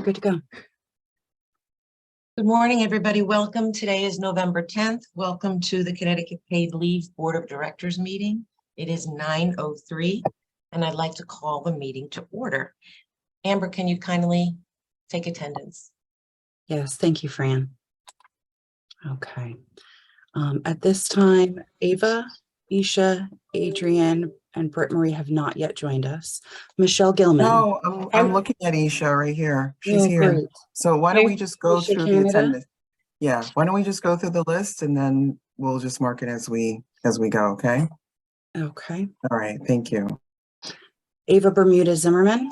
good to go. Good morning, everybody. Welcome. Today is November 10th. Welcome to the Connecticut Paid Leave Board of Directors meeting. It is 9:03, and I'd like to call the meeting to order. Amber, can you kindly take attendance? Yes, thank you, Fran. Okay. At this time, Ava, Isha, Adrienne, and Britt Marie have not yet joined us. Michelle Gilman. No, I'm looking at Isha right here. She's Oh, here. great. So why don't we just go Isha through the Canada? attendance? Yeah, why don't we just go through the list and then we'll just mark it as we go, okay? Okay. All right, thank you. Ava Bermuda Zimmerman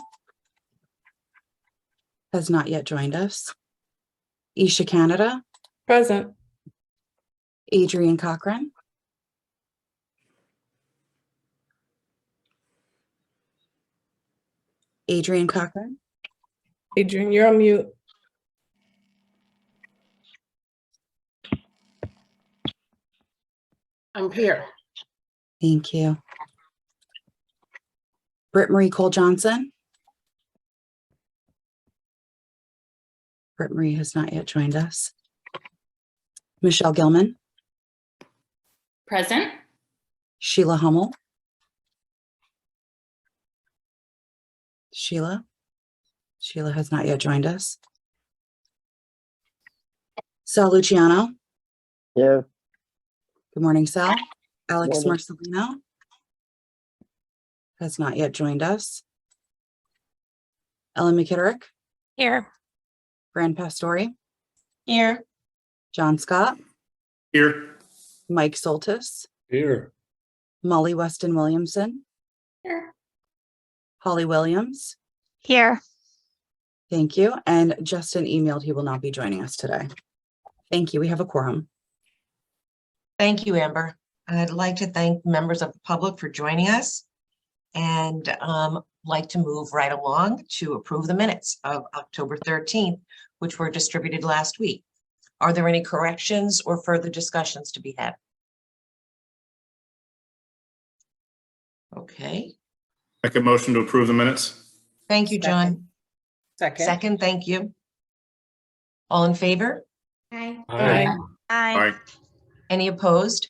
has not yet joined us. Isha Canada, Present. Adrienne Cochran, Adrienne Cochran, Adrienne, you're on mute. I'm here. thank you. Britt Marie Cole Johnson. Britt Marie has not yet joined us. Michelle Gilman, Present. Sheila Hummel. Sheila has not yet joined us. Sal Luciano. Yeah, Good morning, Sal. Alex Morning. Marcelino has not yet joined us. Ellen McKitterick, Here. Fran Pastore, Here. John Scott, Here. Mike Soltis, Here. Molly Weston Williamson, Here. Holly Williams. Here. Thank you. And Justin emailed he will not be joining us today. Thank you. We have a quorum. Thank you, Amber. I'd like to thank members of the public for joining us and like to move right along to approve the minutes of October 13th, which were distributed last week. Are there any corrections or further discussions to be had? Okay, Make a motion to approve the minutes. thank you, John. Second. Second, thank you. All in favor? Aye. Aye. Aye. Any opposed?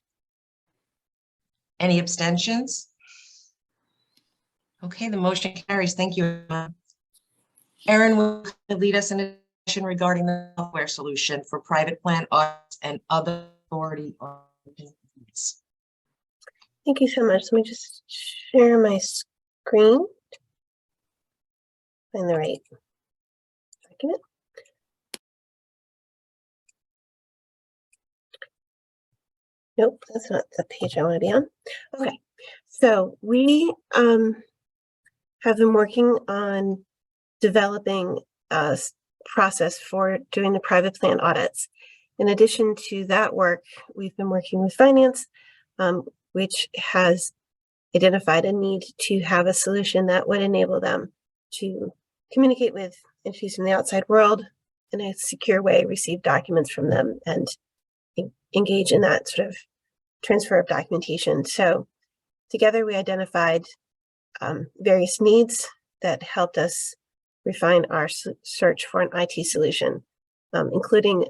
Any abstentions? Okay, the motion carries. Thank you. Erin will lead us in a discussion regarding the software solution for private plan audits and other authority. Thank you so much. Let me just share my screen. Find the right document. Nope, that's not the page I want to be on. Okay, so we have been working on developing a process for doing the private plan audits. In addition to that work, we've been working with finance, which has identified a need to have a solution that would enable them to communicate with entities from the outside world in a secure way, receive documents from them, and engage in that sort of transfer of documentation. So together we identified various needs that helped us refine our search for an IT solution, including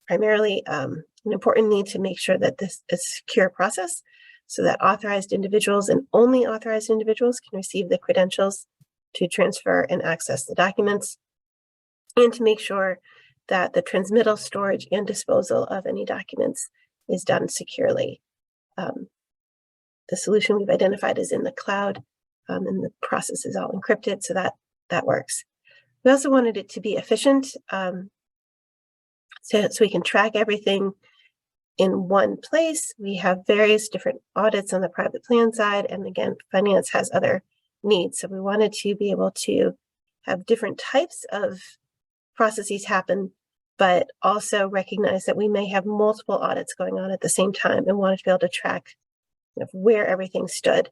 primarily an important need to make sure that this is a secure process so that authorized individuals and only authorized individuals can receive the credentials to transfer and access the documents, and to make sure that the transmittal, storage, and disposal of any documents is done securely. The solution we've identified is in the cloud, and the process is all encrypted, so that works. We also wanted it to be efficient, so we can track everything in one place. We have various different audits on the private plan side, and again, finance has other needs. So we wanted to be able to have different types of processes happen, but also recognize that we may have multiple audits going on at the same time, and wanted to be able to track where everything stood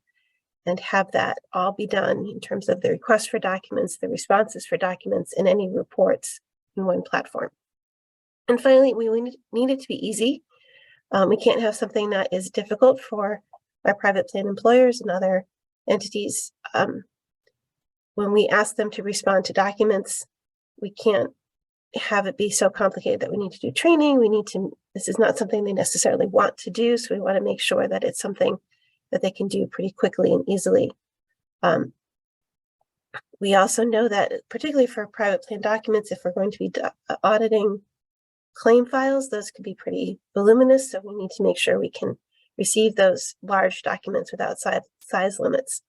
and have that all be done in terms of the request for documents, the responses for documents, and any reports in one platform. And finally, we need it to be easy. We can't have something that is difficult for our private plan employers and other entities. When we ask them to respond to documents, we can't have it be so complicated that we need to do training. This is not something they necessarily want to do. So we want to make sure that it's something that they can do pretty quickly and easily. We also know that particularly for private plan documents, if we're going to be auditing claim files, those could be pretty voluminous. So we need to make sure we can receive those large documents without size limits.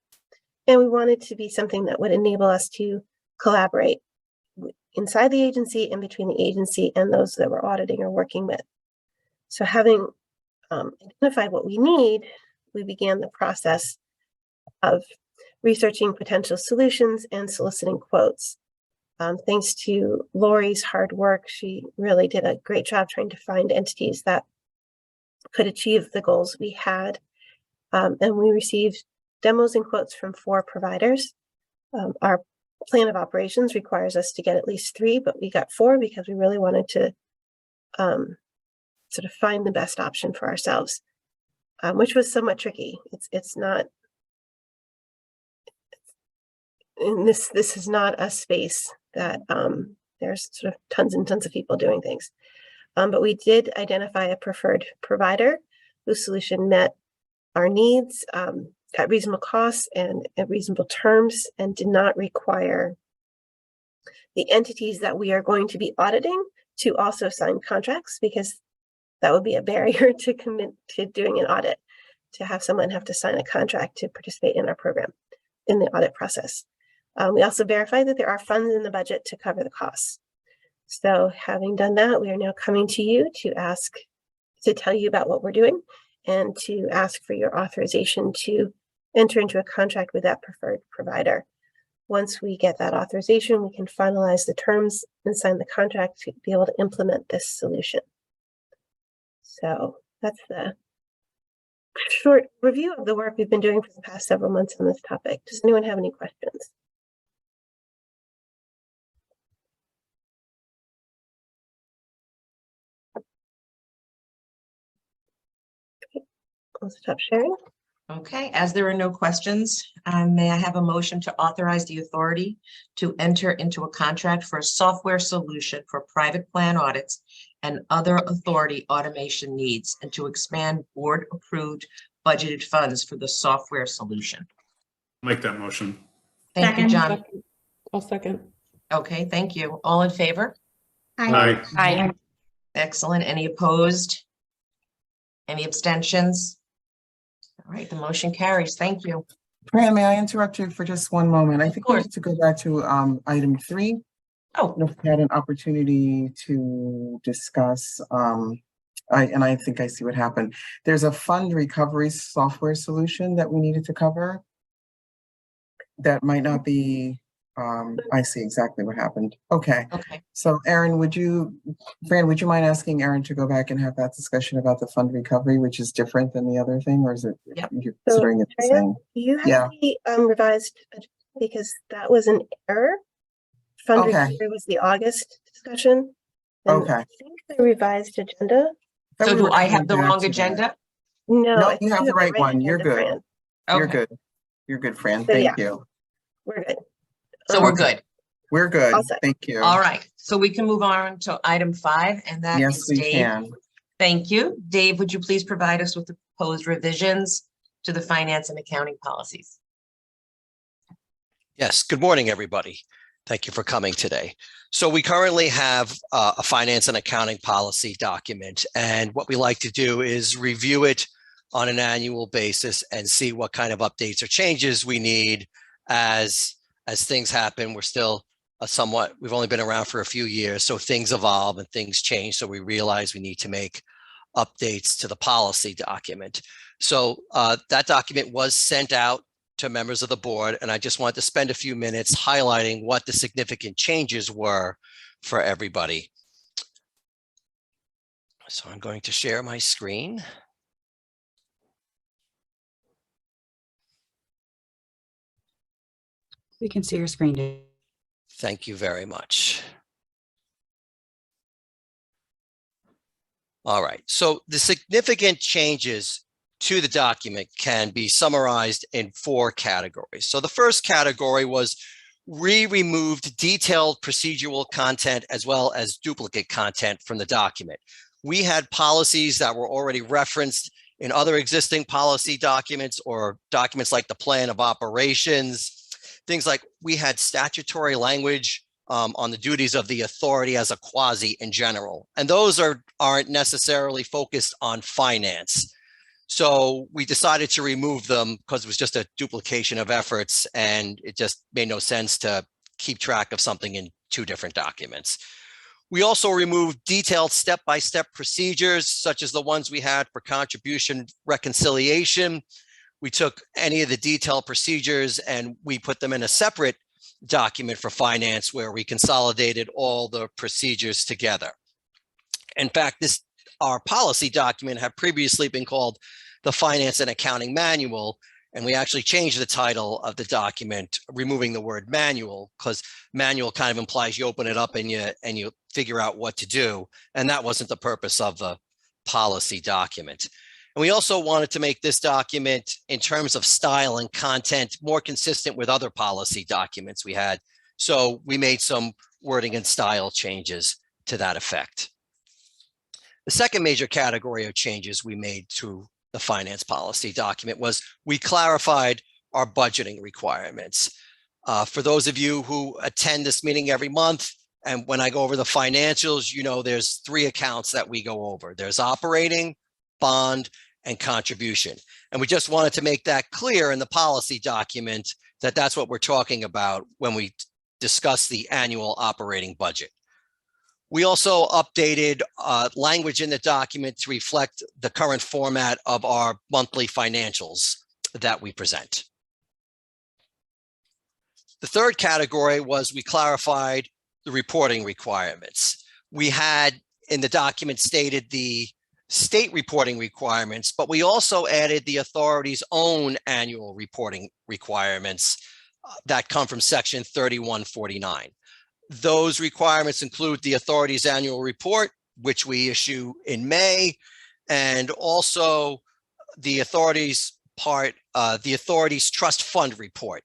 And we want it to be something that would enable us to collaborate inside the agency and between the agency and those that we're auditing or working with. So having identified what we need, we began the process of researching potential solutions and soliciting quotes. Thanks to Lori's hard work, she really did a great job trying to find entities that could achieve the goals we had. And we received demos and quotes from 4 providers. Our plan of operations requires us to get at least 3, but we got 4 because we really wanted to sort of find the best option for ourselves, which was somewhat tricky. It's not, and this is not a space that there's sort of tons and tons of people doing things. But we did identify a preferred provider whose solution met our needs at reasonable costs and at reasonable terms, and did not require the entities that we are going to be auditing to also sign contracts, because that would be a barrier to commit to doing an audit, to have someone have to sign a contract to participate in our program in the audit process. We also verified that there are funds in the budget to cover the costs. So having done that, we are now coming to you to tell you about what we're doing and to ask for your authorization to enter into a contract with that preferred provider. Once we get that authorization, we can finalize the terms and sign the contract to be able to implement this solution. So that's the short review of the work we've been doing for the past several months on this topic. Does anyone have any questions? Okay, I'll stop sharing. Okay, as there are no questions, may I have a motion to authorize the authority to enter into a contract for a software solution for private plan audits and other authority automation needs, and to expand board-approved budgeted funds for the software solution? Make that motion. Thank you, John. I'll second. Okay, thank you. All in favor? Aye. Aye. Excellent. Any opposed? Any abstentions? All right, the motion carries. Thank you. Fran, may I interrupt you for just one moment? I think we course. need to go back to item 3. Oh, If we had an opportunity to discuss, I think I see what happened. There's a fund recovery software solution that we needed to cover. That might not be, I see exactly what happened. Okay. okay. So Fran, would you mind asking Aaron to go back and have that discussion about the fund recovery, which is different than the other thing, or is it, Yep. you're considering it the Freya, same? do you have Yeah. the revised, because that was an error. Fund Okay. recovery was the August discussion. And Okay. I think the revised agenda. Then So we do were I coming have the back wrong to that. agenda? No, No, I think you have the right one. You're agenda, good. Fran. You're Okay, good. You're good, Fran. So, Thank yeah. you. We're good. so we're Okay. good. We're good. All set. Thank you. All right, so we can move on to item 5, and that Yes, is we Dave. can. Thank you. Dave, would you please provide us with the proposed revisions to the finance and accounting policies? Yes, good morning, everybody. Thank you for coming today. So we currently have a finance and accounting policy document, and what we like to do is review it on an annual basis and see what kind of updates or changes we need as things happen. We're still we've only been around for a few years, so things evolve and things change. So we realize we need to make updates to the policy document. So that document was sent out to members of the board, and I just wanted to spend a few minutes highlighting what the significant changes were for everybody. So I'm going to share my screen. We can see your screen, Dave. Thank you very much. All right, so the significant changes to the document can be summarized in 4 categories. So the first category was we removed detailed procedural content as well as duplicate content from the document. We had policies that were already referenced in other existing policy documents or documents like the plan of operations, things like we had statutory language on the duties of the authority as a quasi in general. And those aren't necessarily focused on finance. So we decided to remove them because it was just a duplication of efforts and it just made no sense to keep track of something in two different documents. We also removed detailed step-by-step procedures, such as the ones we had for contribution reconciliation. We took any of the detailed procedures and we put them in a separate document for finance where we consolidated all the procedures together. In fact, our policy document had previously been called the Finance and Accounting Manual, and we actually changed the title of the document, removing the word manual, because manual kind of implies you open it up and you figure out what to do, and that wasn't the purpose of the policy document. And we also wanted to make this document, in terms of style and content, more consistent with other policy documents we had. So we made some wording and style changes to that effect. The second major category of changes we made to the finance policy document was we clarified our budgeting requirements. For those of you who attend this meeting every month, and when I go over the financials, you know there's three accounts that we go over. There's operating, bond, and contribution. And we just wanted to make that clear in the policy document that that's what we're talking about when we discuss the annual operating budget. We also updated language in the document to reflect the current format of our monthly financials that we present. The third category was we clarified the reporting requirements. We had in the document stated the state reporting requirements, but we also added the authority's own annual reporting requirements that come from section 3149. Those requirements include the authority's annual report, which we issue in May, and also the authority's trust fund report,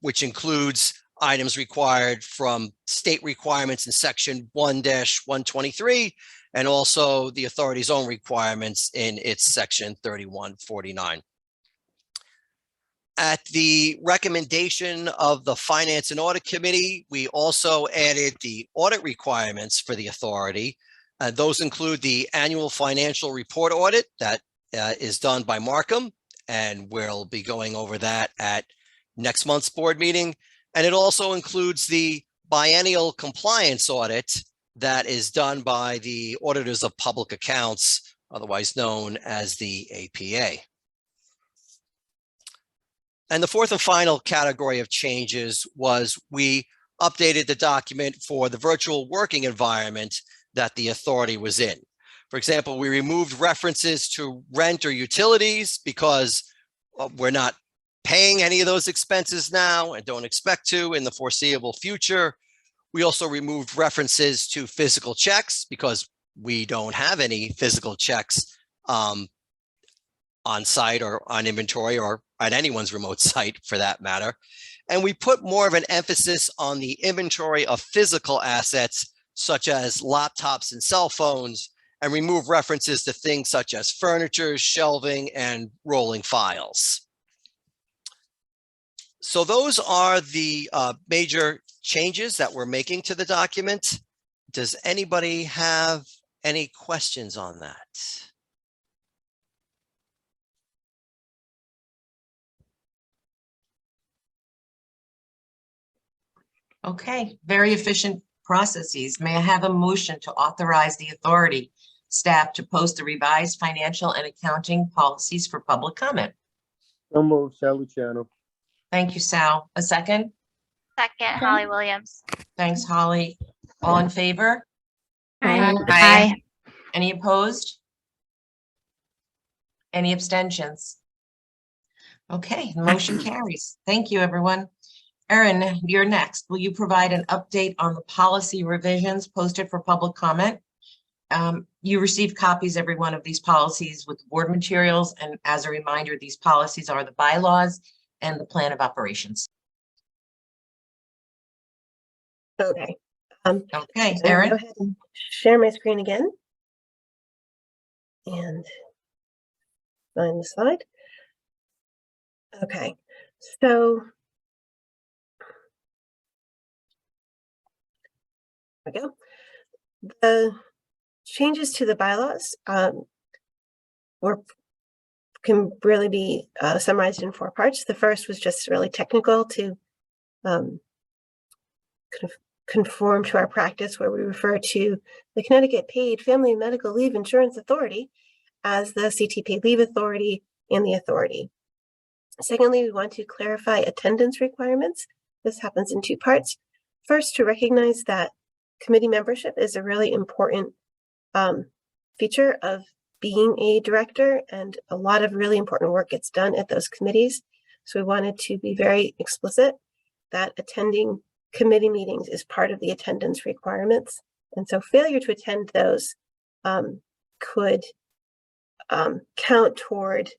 which includes items required from state requirements in section 1-123, and also the authority's own requirements in its section 3149. At the recommendation of the Finance and Audit Committee, we also added the audit requirements for the authority. Those include the annual financial report audit that is done by Markham, and we'll be going over that at next month's board meeting. And it also includes the biennial compliance audit that is done by the Auditors of Public Accounts, otherwise known as the APA. And the fourth and final category of changes was we updated the document for the virtual working environment that the authority was in. For example, we removed references to rent or utilities because we're not paying any of those expenses now and don't expect to in the foreseeable future. We also removed references to physical checks because we don't have any physical checks on site or on inventory or on anyone's remote site for that matter. And we put more of an emphasis on the inventory of physical assets such as laptops and cell phones, and remove references to things such as furniture, shelving, and rolling files. So those are the major changes that we're making to the document. Does anybody have any questions on that? Okay, very efficient processes. May I have a motion to authorize the authority staff to post the revised financial and accounting policies for public comment? So moved, Sal Luciano. Thank you, Sal. A second? Second, Holly Williams. Thanks, Holly. All in favor? Aye. Any opposed? Any abstentions? Okay, the motion carries. Thank you, everyone. Erin, you're next. Will you provide an update on the policy revisions posted for public comment? You received copies, every one of these policies with board materials. And as a reminder, these policies are the bylaws and the plan of operations. Okay. Okay, I'm gonna go Erin? ahead and share my screen again. And find the slide. Okay, so there we go. The changes to the bylaws can really be summarized in 4 parts. The first was just really technical to kind of conform to our practice, where we refer to the Connecticut Paid Family and Medical Leave Insurance Authority as the CTP Leave Authority and the authority. Secondly, we want to clarify attendance requirements. This happens in 2 parts. First, to recognize that committee membership is a really important feature of being a director, and a lot of really important work gets done at those committees. So we wanted to be very explicit that attending committee meetings is part of the attendance requirements. And so failure to attend those could count toward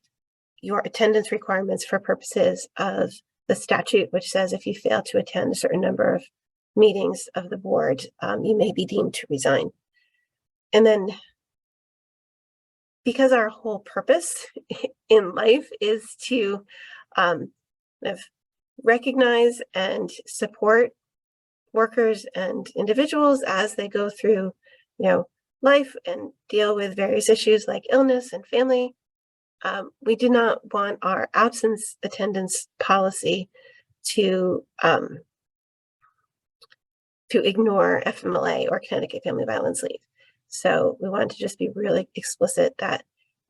your attendance requirements for purposes of the statute, which says if you fail to attend a certain number of meetings of the board, you may be deemed to resign. And then, because our whole purpose in life is to recognize and support workers and individuals as they go through, life and deal with various issues like illness and family, we do not want our absence attendance policy to ignore FMLA or Connecticut Family Violence Leave. So we want to just be really explicit that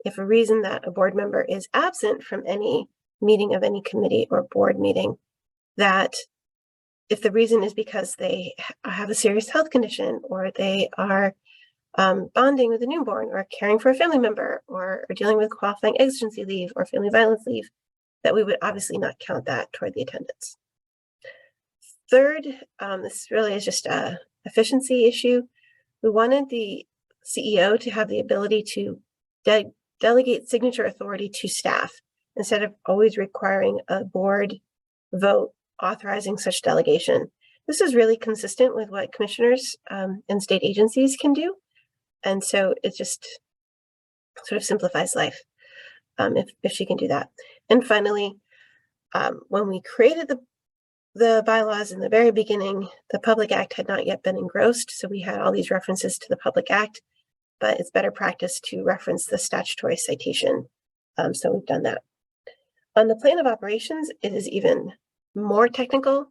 if a reason that a board member is absent from any meeting of any committee or board meeting, that if the reason is because they have a serious health condition, or they are bonding with a newborn, or caring for a family member, or dealing with qualifying exigency leave or family violence leave, that we would obviously not count that toward the attendance. Third, this really is just a efficiency issue. We wanted the CEO to have the ability to delegate signature authority to staff instead of always requiring a board vote authorizing such delegation. This is really consistent with what commissioners and state agencies can do. And so it just sort of simplifies life if she can do that. And finally, when we created the bylaws in the very beginning, the Public Act had not yet been engrossed. So we had all these references to the Public Act, but it's better practice to reference the statutory citation. So we've done that. On the plan of operations, it is even more technical.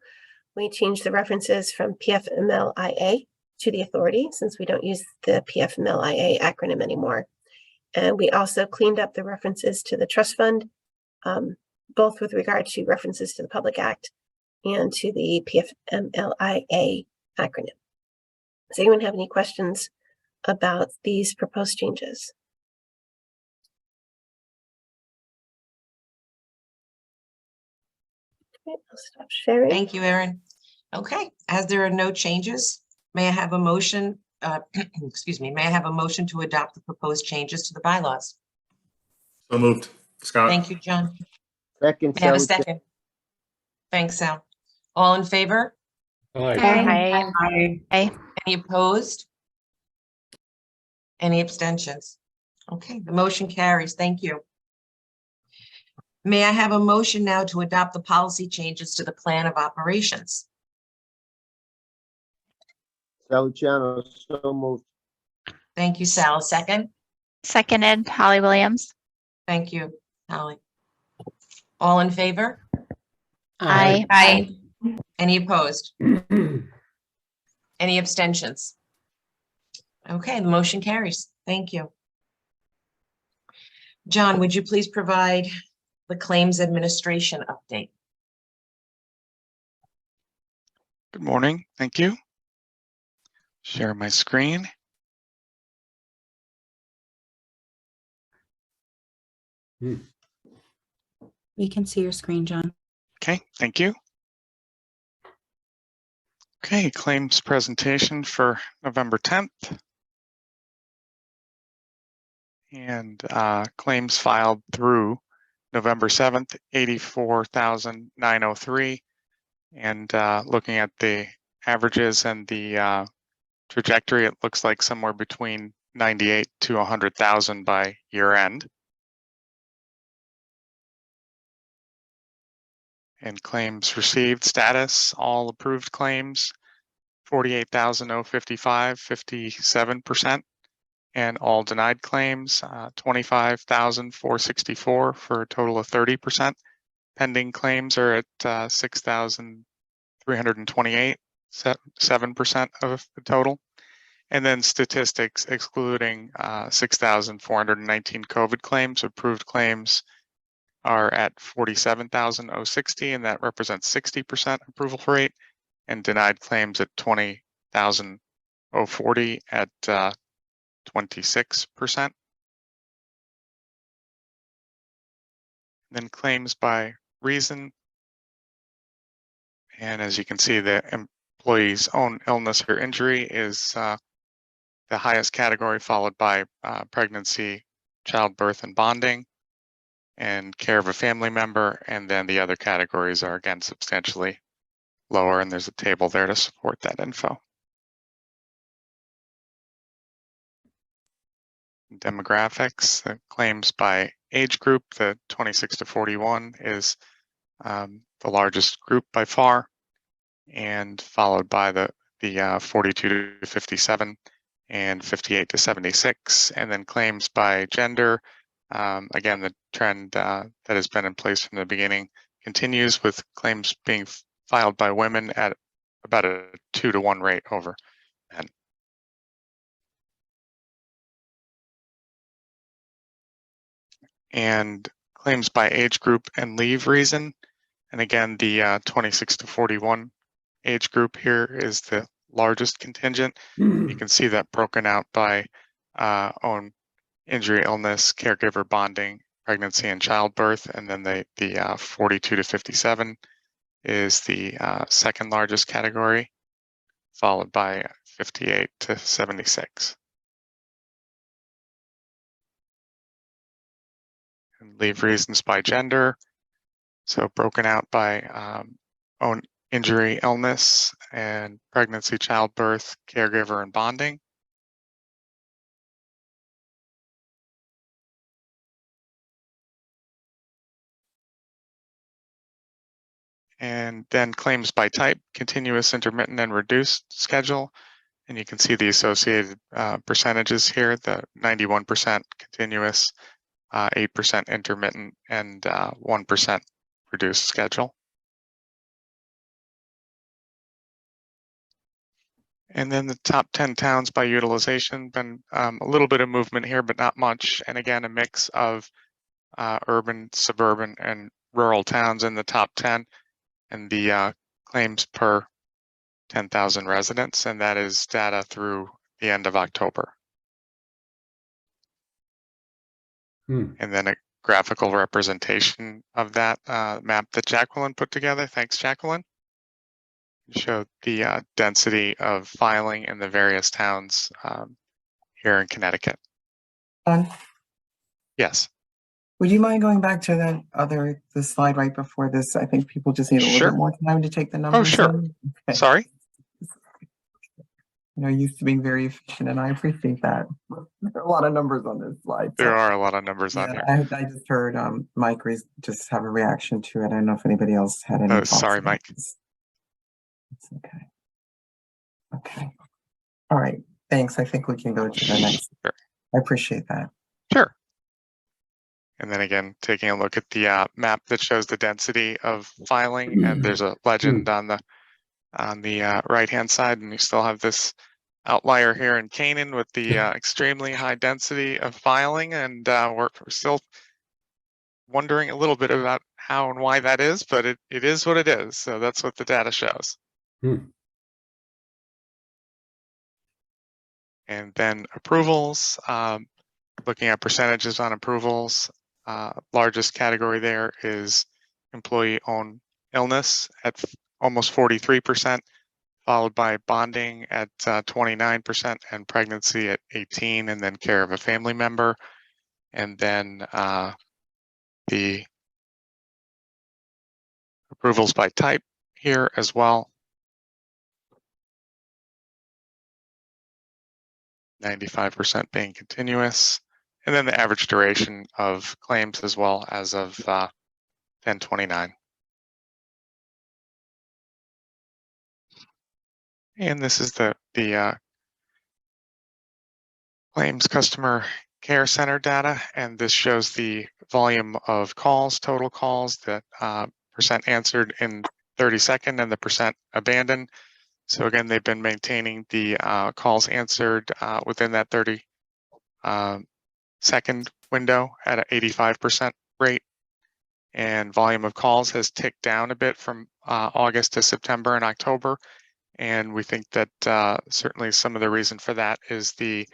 We changed the references from PFMLIA to the authority, since we don't use the PFMLIA acronym anymore. And we also cleaned up the references to the trust fund, both with regard to references to the Public Act and to the PFMLIA acronym. Does anyone have any questions about these proposed changes? Okay, I'll stop sharing. Thank you, Erin. Okay, as there are no changes, may I have a motion, excuse me, may I have a motion to adopt the proposed changes to the bylaws? So moved. Scott? Thank you, John. Second, May I have a Sally. second? Thanks, Sal. All in favor? Aye. Any opposed? Any abstentions? Okay, the motion carries. Thank you. May I have a motion now to adopt the policy changes to the plan of operations? Saliciano, so moved. Thank you, Sal. Second? Seconded, Holly Williams. Thank you, Holly. All in favor? Aye. Any opposed? Any abstentions? Okay, the motion carries. Thank you. John, would you please provide the claims administration update? Good morning. Thank you. Share my screen. We can see your screen, John. Okay, thank you. Okay, claims presentation for November 10th. And claims filed through November 7th, 84,903. And looking at the averages and the trajectory, it looks like somewhere between 98 to 100,000 by year end. And claims received status, all approved claims, 48,055, 57%. And all denied claims, 25,464 for a total of 30%. Pending claims are at 6,328, 7% of the total. And then statistics excluding 6,419 COVID claims. Approved claims are at 47,060, and that represents 60% approval rate. And denied claims at 20,040 at 26%. Then claims by reason. And as you can see, the employee's own illness or injury is the highest category, followed by pregnancy, childbirth, and bonding, and care of a family member. And then the other categories are again substantially lower, and there's a table there to support that info. Demographics, the claims by age group, the 26 to 41 is the largest group by far, and followed by the 42 to 57 and 58 to 76. And then claims by gender, again, the trend that has been in place from the beginning continues, with claims being filed by women at about a 2 to 1 rate over men. And claims by age group and leave reason. And again, the 26 to 41 age group here is the largest contingent. You can see that broken out by own injury, illness, caregiver, bonding, pregnancy, and childbirth. And then the 42 to 57 is the second largest category, followed by 58 to 76. And leave reasons by gender. So broken out by own injury, illness, and pregnancy, childbirth, caregiver, and bonding. And then claims by type, continuous, intermittent, and reduced schedule. And you can see the associated percentages here, the 91% continuous, 8% intermittent, and 1% reduced schedule. And then the top 10 towns by utilization, been a little bit of movement here, but not much. And again, a mix of urban, suburban, and rural towns in the top 10, and the claims per 10,000 residents, and that is data through the end of October. And then a graphical representation of that map that Jacqueline put together. Thanks, Jacqueline. Show the density of filing in the various towns here in Connecticut. Yes. Would you mind going back to the slide right before this? I think people just need a little Sure. bit more time to take the numbers. Oh, sure. in. Okay. Sorry. Used to being very efficient, and I appreciate that. There are a lot of numbers on this slide. There are a lot of numbers on here. I just heard Mike just have a reaction to it. I don't know if anybody else had any thoughts. Sorry, about Mike. this. It's okay. Okay. All right. Thanks. I think we can go to the next. Sure. I appreciate that. Sure. And then again, taking a look at the map that shows the density of filing, and there's a legend on the right-hand side, and you still have this outlier here in Canaan with the extremely high density of filing, and we're still wondering a little bit about how and why that is, but it is what it is. So that's what the data shows. And then approvals, looking at percentages on approvals, largest category there is employee-owned illness at almost 43%, followed by bonding at 29% and pregnancy at 18%, and then care of a family member. And then the approvals by type here as well. 95% being continuous, and then the average duration of claims as well as of 10/29. And this is the claims customer care center data, and this shows the volume of calls, total calls, the percent answered in 30-second and the percent abandoned. So again, they've been maintaining the calls answered within that 30-second window at an 85% rate. And volume of calls has ticked down a bit from August to September and October. And we think that certainly some of the reason for that is the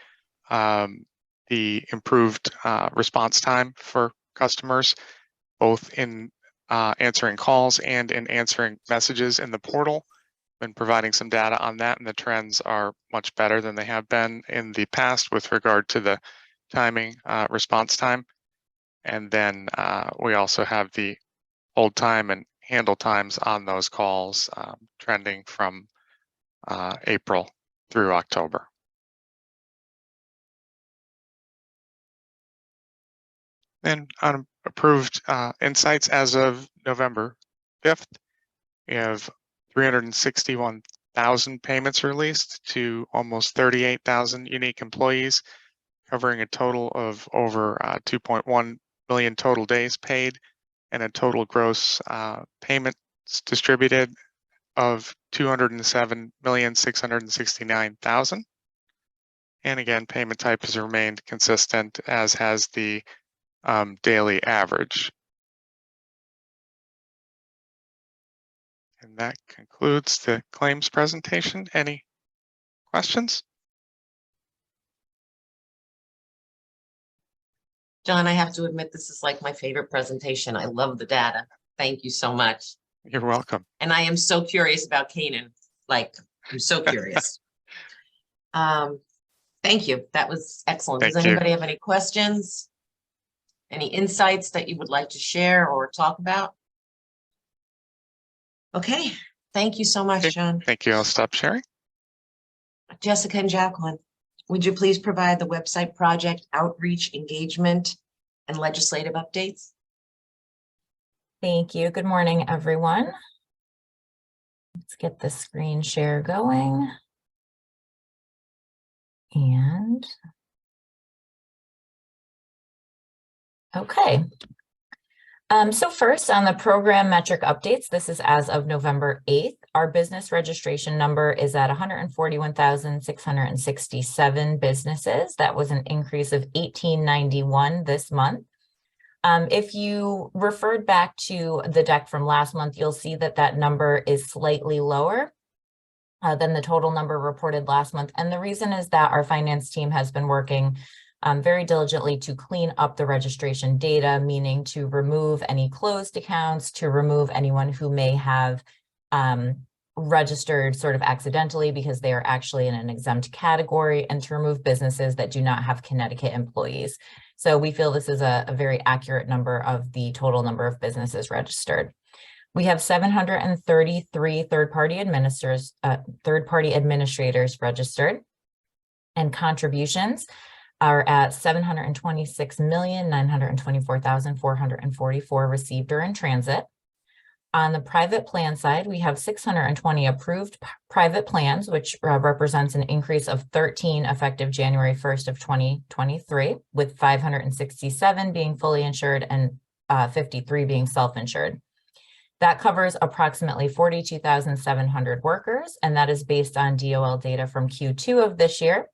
improved response time for customers, both in answering calls and in answering messages in the portal. Been providing some data on that, and the trends are much better than they have been in the past with regard to the timing, response time. And then we also have the hold time and handle times on those calls trending from April through October. And on approved insights as of November 5th, we have 361,000 payments released to almost 38,000 unique employees, covering a total of over 2.1 million total days paid and a total gross payments distributed of 207,669,000. And again, payment type has remained consistent, as has the daily average. And that concludes the claims presentation. Any questions? John, I have to admit, this is like my favorite presentation. I love the data. Thank you so much. You're welcome. And I am so curious about Canaan. Like, I'm so curious. Thank you. That was excellent. Does Thank you. anybody have any questions? Any insights that you would like to share or talk about? Okay, thank you so much, Okay, John. Thank you. I'll stop sharing. Jessica and Jacqueline, would you please provide the website project outreach, engagement, and legislative updates? Thank you. Good morning, everyone. Let's get the screen share going. And okay. So first on the program metric updates, this is as of November 8th. Our business registration number is at 141,667 businesses. That was an increase of 1,891 this month. If you referred back to the deck from last month, you'll see that that number is slightly lower than the total number reported last month. And the reason is that our finance team has been working very diligently to clean up the registration data, meaning to remove any closed accounts, to remove anyone who may have registered sort of accidentally because they are actually in an exempt category, and to remove businesses that do not have Connecticut employees. So we feel this is a very accurate number of the total number of businesses registered. We have 733 third-party administrators registered, and contributions are at 726,924,444 received or in transit. On the private plan side, we have 620 approved private plans, which represents an increase of 13 effective January 1st of 2023, with 567 being fully insured and 53 being self-insured. That covers approximately 42,700 workers, and that is based on DOL data from Q2 of this year,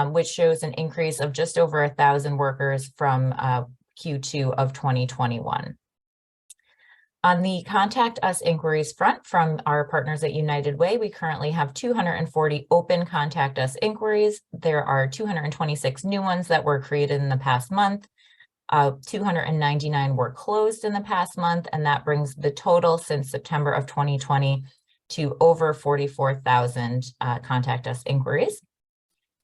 which shows an increase of just over 1,000 workers from Q2 of 2021. On the Contact Us inquiries front from our partners at United Way, we currently have 240 open Contact Us inquiries. There are 226 new ones that were created in the past month. 299 were closed in the past month, and that brings the total since September of 2020 to over 44,000 Contact Us inquiries.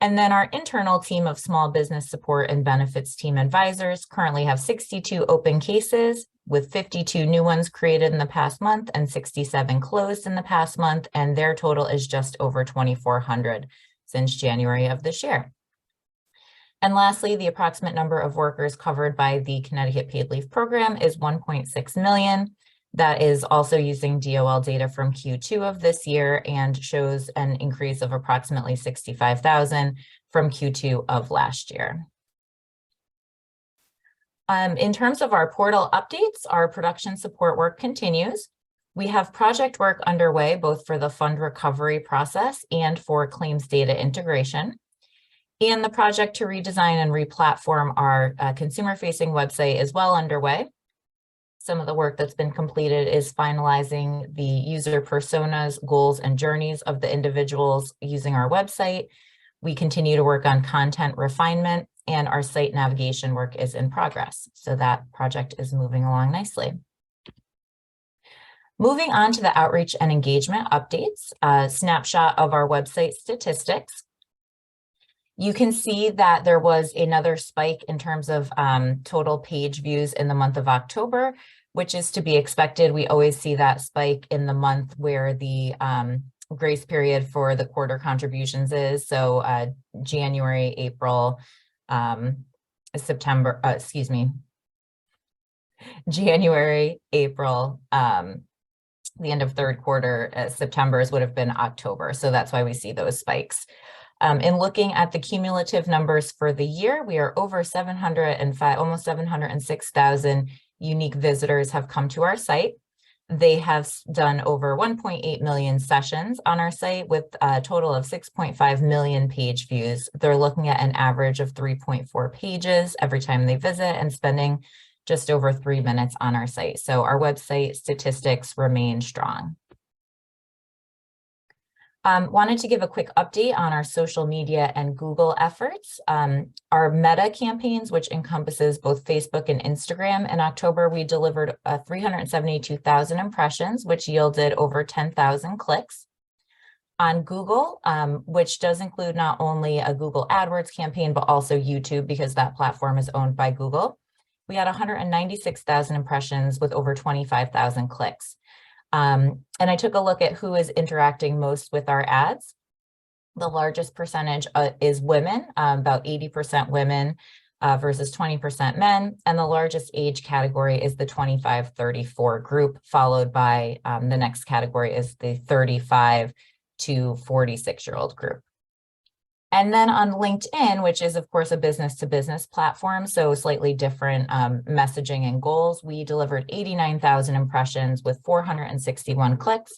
And then our internal team of small business support and benefits team advisors currently have 62 open cases, with 52 new ones created in the past month and 67 closed in the past month, and their total is just over 2,400 since January of this year. And lastly, the approximate number of workers covered by the Connecticut Paid Leave Program is 1.6 million. That is also using DOL data from Q2 of this year and shows an increase of approximately 65,000 from Q2 of last year. In terms of our portal updates, our production support work continues. We have project work underway, both for the fund recovery process and for claims data integration. And the project to redesign and replatform our consumer-facing website is well underway. Some of the work that's been completed is finalizing the user personas, goals, and journeys of the individuals using our website. We continue to work on content refinement, and our site navigation work is in progress. So that project is moving along nicely. Moving on to the outreach and engagement updates, a snapshot of our website statistics. You can see that there was another spike in terms of total page views in the month of October, which is to be expected. We always see that spike in the month where the grace period for the quarter contributions is. So January, April, September, January, April, the end of third quarter, September's would have been October. So that's why we see those spikes. In looking at the cumulative numbers for the year, we are over 705, almost 706,000 unique visitors have come to our site. They have done over 1.8 million sessions on our site with a total of 6.5 million page views. They're looking at an average of 3.4 pages every time they visit and spending just over 3 minutes on our site. So our website statistics remain strong. Wanted to give a quick update on our social media and Google efforts. Our Meta campaigns, which encompasses both Facebook and Instagram, in October, we delivered 372,000 impressions, which yielded over 10,000 clicks. On Google, which does include not only a Google AdWords campaign, but also YouTube, because that platform is owned by Google, we had 196,000 impressions with over 25,000 clicks. And I took a look at who is interacting most with our ads. The largest percentage is women, about 80% women versus 20% men. And the largest age category is the 25-34 group, followed by the next category is the 35 to 46-year-old group. And then on LinkedIn, which is, of course, a business-to-business platform, so slightly different messaging and goals, we delivered 89,000 impressions with 461 clicks.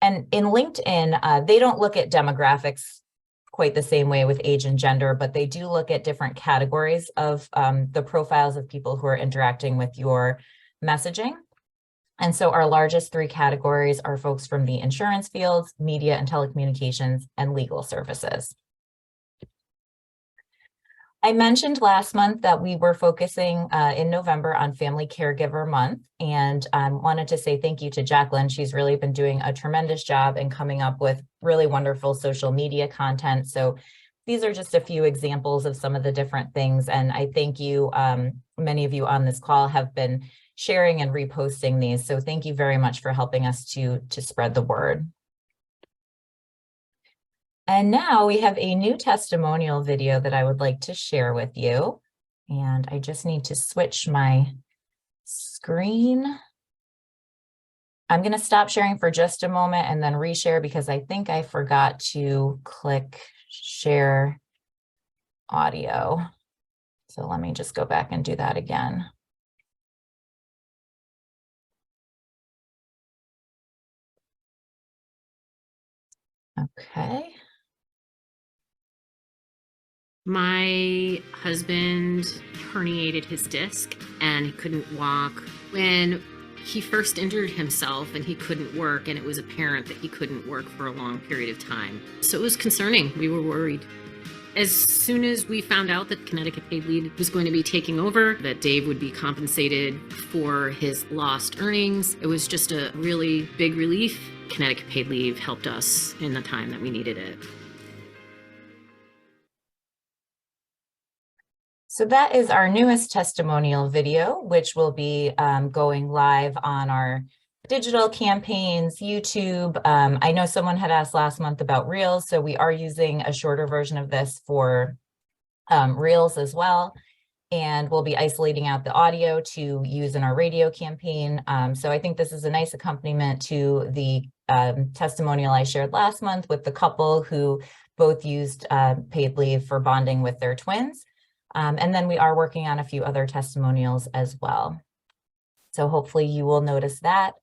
And in LinkedIn, they don't look at demographics quite the same way with age and gender, but they do look at different categories of the profiles of people who are interacting with your messaging. And so our largest 3 categories are folks from the insurance fields, media and telecommunications, and legal services. I mentioned last month that we were focusing in November on Family Caregiver Month, and wanted to say thank you to Jacqueline. She's really been doing a tremendous job in coming up with really wonderful social media content. So these are just a few examples of some of the different things, and I thank you. Many of you on this call have been sharing and reposting these, so thank you very much for helping us to spread the word. And now we have a new testimonial video that I would like to share with you. And I just need to switch my screen. I'm going to stop sharing for just a moment and then reshare because I think I forgot to click share audio. So let me just go back and do that again. Okay. My husband herniated his disc and he couldn't walk. When he first injured himself and he couldn't work, and it was apparent that he couldn't work for a long period of time. So it was concerning. We were worried. As soon as we found out that Connecticut Paid Leave was going to be taking over, that Dave would be compensated for his lost earnings, it was just a really big relief. Connecticut Paid Leave helped us in the time that we needed it. So that is our newest testimonial video, which will be going live on our digital campaigns, YouTube. I know someone had asked last month about Reels, so we are using a shorter version of this for reels as well. And we'll be isolating out the audio to use in our radio campaign. So I think this is a nice accompaniment to the testimonial I shared last month with the couple who both used paid leave for bonding with their twins. And then we are working on a few other testimonials as well. So hopefully you will notice that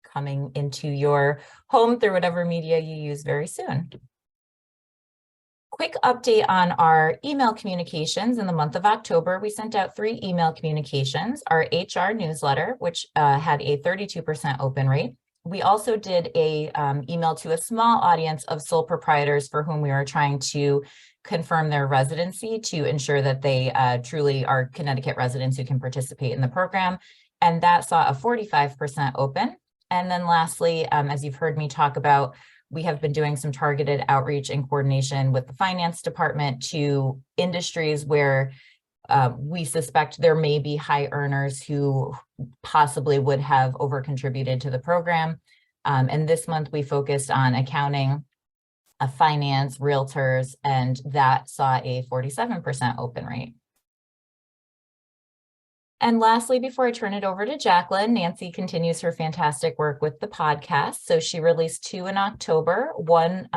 coming into your home through whatever media you use very soon. Quick update on our email communications. In the month of October, we sent out 3 email communications, our HR newsletter, which had a 32% open rate. We also did a email to a small audience of sole proprietors for whom we were trying to confirm their residency to ensure that they truly are Connecticut residents who can participate in the program. And that saw a 45% open. And then lastly, as you've heard me talk about, we have been doing some targeted outreach and coordination with the finance department to industries where we suspect there may be high earners who possibly would have over-contributed to the program. And this month we focused on accounting, finance, realtors, and that saw a 47% open rate. And lastly, before I turn it over to Jacqueline, Nancy continues her fantastic work with the podcast. So she released 2 in October, one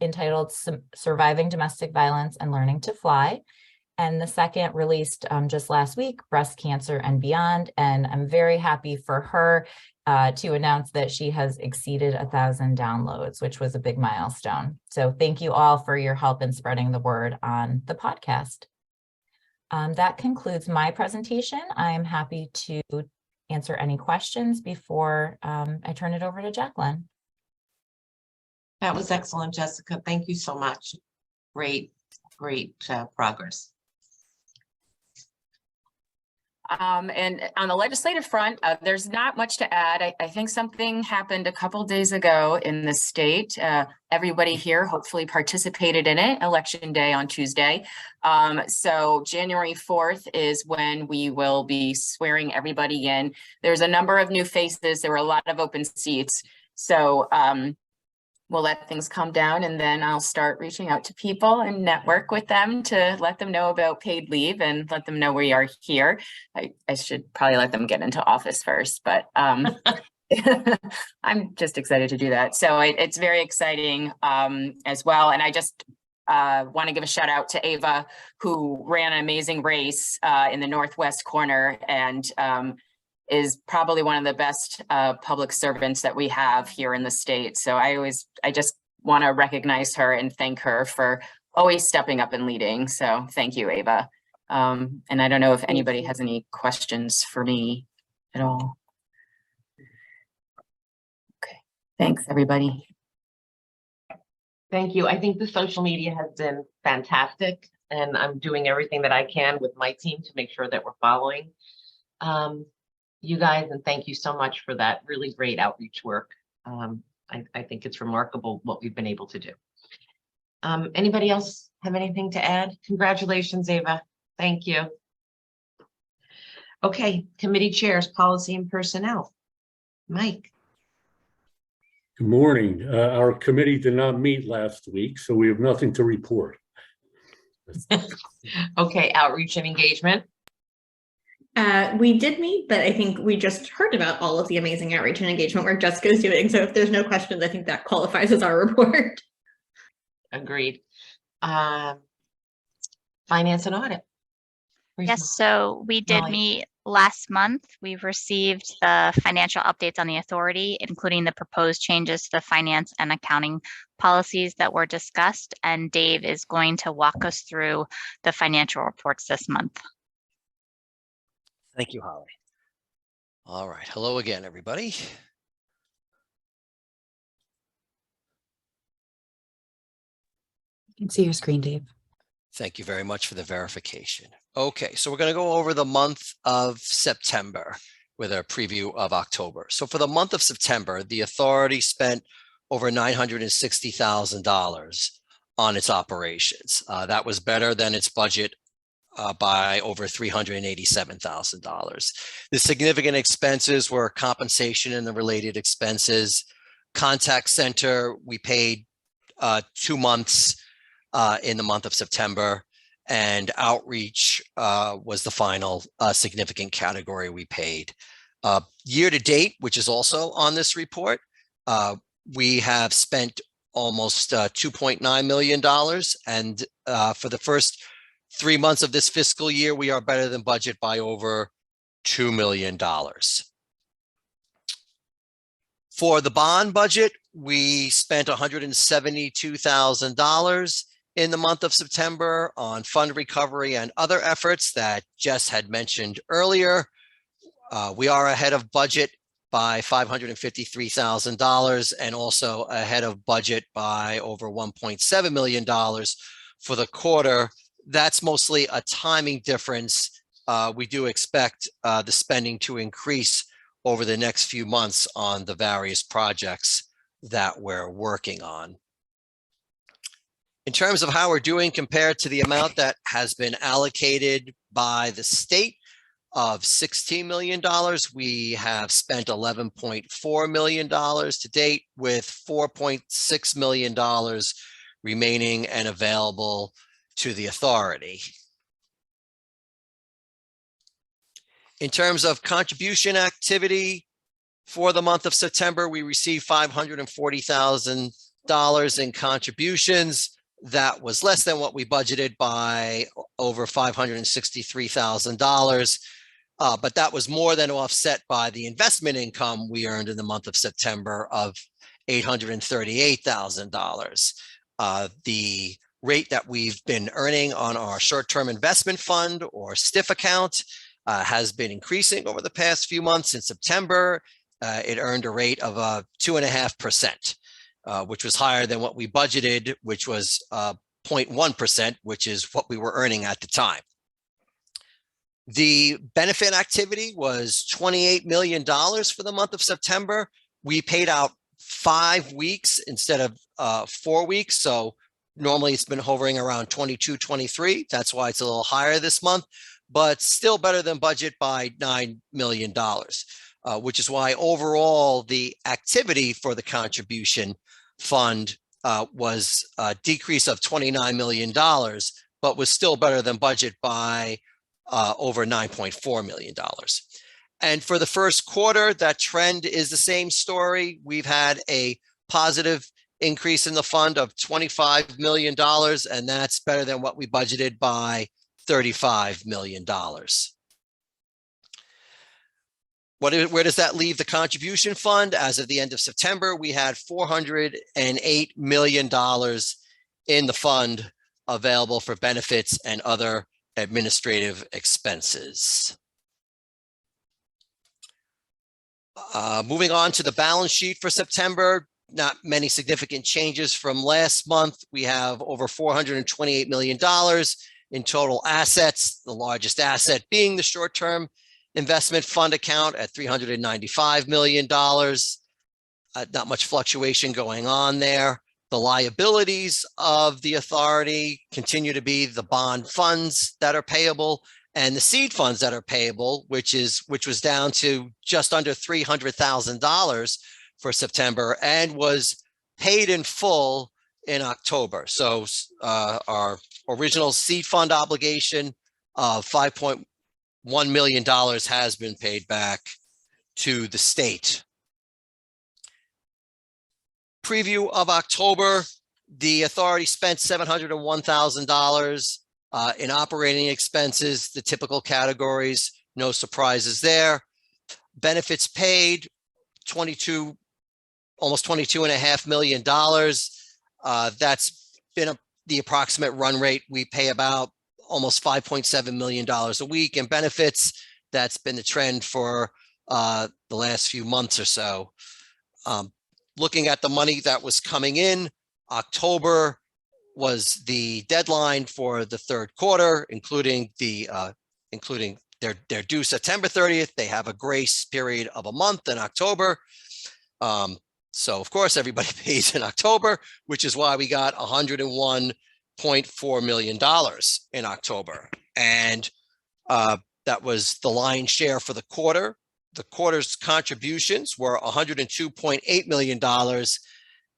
entitled Surviving Domestic Violence and Learning to Fly. And the second released just last week, Breast Cancer and Beyond. And I'm very happy for her to announce that she has exceeded 1,000 downloads, which was a big milestone. So thank you all for your help in spreading the word on the podcast. That concludes my presentation. I am happy to answer any questions before I turn it over to Jacqueline. That was excellent, Jessica. Thank you so much. Great progress. And on the legislative front, there's not much to add. I think something happened a couple days ago in the state. Everybody here hopefully participated in it, Election Day on Tuesday. So January 4th is when we will be swearing everybody in. There's a number of new faces. There were a lot of open seats. So we'll let things calm down, and then I'll start reaching out to people and network with them to let them know about paid leave and let them know we are here. I should probably let them get into office first, but I'm just excited to do that. So it's very exciting as well. And I just want to give a shout out to Ava, who ran an amazing race in the Northwest corner and is probably one of the best public servants that we have here in the state. So I just want to recognize her and thank her for always stepping up and leading. So thank you, Ava. And I don't know if anybody has any questions for me at all. Okay, thanks everybody. Thank you. I think the social media has been fantastic, and I'm doing everything that I can with my team to make sure that we're following you guys, and thank you so much for that really great outreach work. I think it's remarkable what we've been able to do. Anybody else have anything to add? Congratulations, Ava. Thank you. Okay, committee chairs, policy and personnel. Mike. Good morning. Our committee did not meet last week, so we have nothing to report. Okay, outreach and engagement. We did meet, but I think we just heard about all of the amazing outreach and engagement work Jessica's doing. So if there's no questions, I think that qualifies as our report. Agreed. Finance and audit. Yes, so we did meet last month. We've received the financial updates on the authority, including the proposed changes to the finance and accounting policies that were discussed. And Dave is going to walk us through the financial reports this month. Thank you, Holly. All right. Hello again, everybody. You can see your screen, Dave. Thank you very much for the verification. Okay, so we're going to go over the month of September with a preview of October. So for the month of September, the authority spent over $960,000 on its operations. That was better than its budget by over $387,000. The significant expenses were compensation and the related expenses. Contact center, we paid 2 months in the month of September, and outreach was the final significant category we paid. Year to date, which is also on this report, we have spent almost $2.9 million. And for the first 3 months of this fiscal year, we are better than budget by over $2 million. For the bond budget, we spent $172,000 in the month of September on fund recovery and other efforts that Jess had mentioned earlier. We are ahead of budget by $553,000 and also ahead of budget by over $1.7 million for the quarter. That's mostly a timing difference. We do expect the spending to increase over the next few months on the various projects that we're working on. In terms of how we're doing compared to the amount that has been allocated by the state of $16 million, we have spent $11.4 million to date, with $4.6 million remaining and available to the authority. In terms of contribution activity for the month of September, we received $540,000 in contributions. That was less than what we budgeted by over $563,000. But that was more than offset by the investment income we earned in the month of September of $838,000. The rate that we've been earning on our short-term investment fund, or STIF account, has been increasing over the past few months. In September, it earned a rate of 2.5%, which was higher than what we budgeted, which was 0.1%, which is what we were earning at the time. The benefit activity was $28 million for the month of September. We paid out 5 weeks instead of 4 weeks. So normally it's been hovering around 22, 23. That's why it's a little higher this month, but still better than budget by $9 million, which is why overall the activity for the contribution fund was a decrease of $29 million, but was still better than budget by over $9.4 million. And for the first quarter, that trend is the same story. We've had a positive increase in the fund of $25 million, and that's better than what we budgeted by $35 million. Where does that leave the contribution fund? As of the end of September, we had $408 million in the fund available for benefits and other administrative expenses. Moving on to the balance sheet for September, not many significant changes from last month. We have over $428 million in total assets, the largest asset being the short-term investment fund account at $395 million. Not much fluctuation going on there. The liabilities of the authority continue to be the bond funds that are payable and the seed funds that are payable, which was down to just under $300,000 for September and was paid in full in October. So our original seed fund obligation of $5.1 million has been paid back to the state. Preview of October, the authority spent $701,000 in operating expenses, the typical categories, no surprises there. Benefits paid, almost $22.5 million. That's been the approximate run rate. We pay about almost $5.7 million a week in benefits. That's been the trend for the last few months or so. Looking at the money that was coming in, October was the deadline for the third quarter, including their due September 30th. They have a grace period of a month in October. So of course, everybody pays in October, which is why we got $101.4 million in October. And that was the lion's share for the quarter. The quarter's contributions were $102.8 million,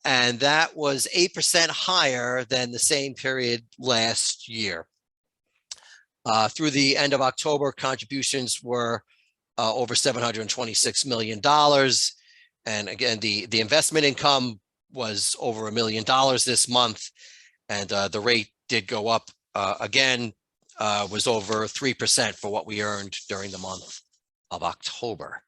and that was 8% higher than the same period last year. Through the end of October, contributions were over $726 million. And again, the investment income was over $1 million this month. And the rate did go up again, was over 3% for what we earned during the month of October.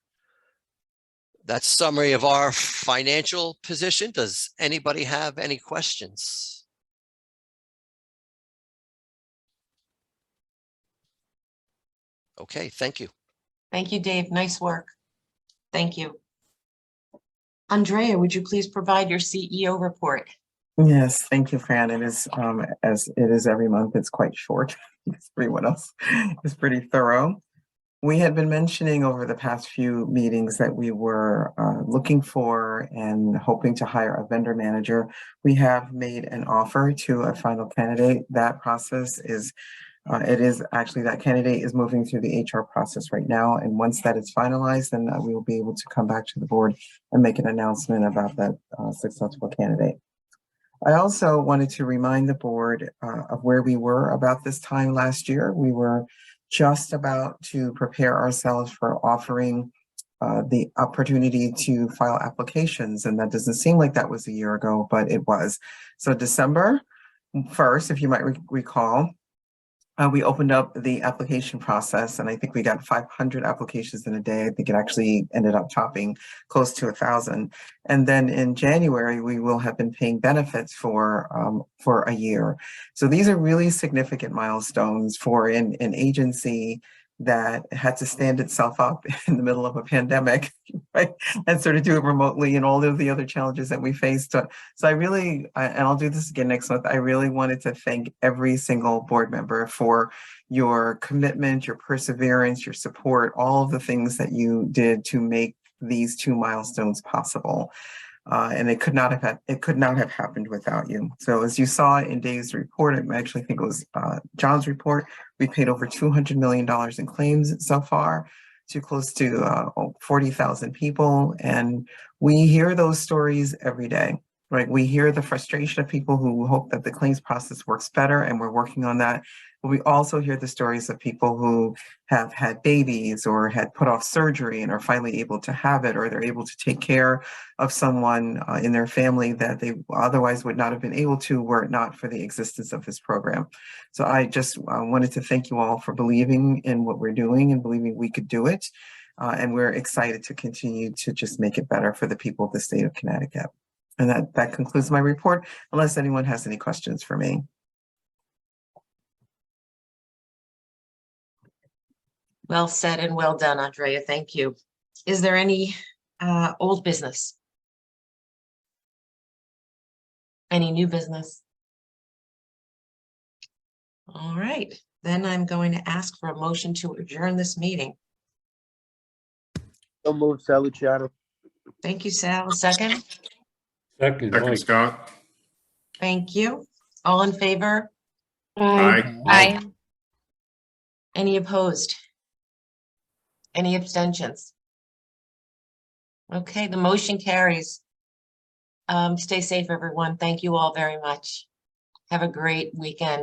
That's a summary of our financial position. Does anybody have any questions? Okay, thank you. Thank you, Dave. Nice work. Thank you. Andrea, would you please provide your CEO report? Yes, thank you, Fran. It is, as it is every month, it's quite short. Everyone else is pretty thorough. We had been mentioning over the past few meetings that we were looking for and hoping to hire a vendor manager. We have made an offer to a final candidate. That process is, that candidate is moving through the HR process right now. And once that is finalized, then we will be able to come back to the board and make an announcement about that successful candidate. I also wanted to remind the board of where we were about this time last year. We were just about to prepare ourselves for offering the opportunity to file applications. And that doesn't seem like that was a year ago, but it was. So December 1st, if you might recall, we opened up the application process, and I think we got 500 applications in a day. I think it actually ended up topping close to 1,000. And then in January, we will have been paying benefits for a year. So these are really significant milestones for an agency that had to stand itself up in the middle of a pandemic, right? And sort of do it remotely and all of the other challenges that we faced. So I really, and I'll do this again next month, I really wanted to thank every single board member for your commitment, your perseverance, your support, all of the things that you did to make these 2 milestones possible. And it could not have happened without you. So as you saw in Dave's report, I actually think it was John's report, we paid over $200 million in claims so far to close to 40,000 people. And we hear those stories every day, right? We hear the frustration of people who hope that the claims process works better, and we're working on that. But we also hear the stories of people who have had babies or had put off surgery and are finally able to have it, or they're able to take care of someone in their family that they otherwise would not have been able to were it not for the existence of this program. So I just wanted to thank you all for believing in what we're doing and believing we could do it. And we're excited to continue to just make it better for the people of the state of Connecticut. And that concludes my report, unless anyone has any questions for me. Well said and well done, Andrea. Thank you. Is there any old business? Any new business? All right, then I'm going to ask for a motion to adjourn this meeting. So moved, Sally Chatter. Thank you, Sal. Second? Second, Second, Mike. Scott. Thank you. All in favor? Aye. Aye. Any opposed? Any abstentions? Okay, the motion carries. Stay safe, everyone. Thank you all very much. Have a great weekend.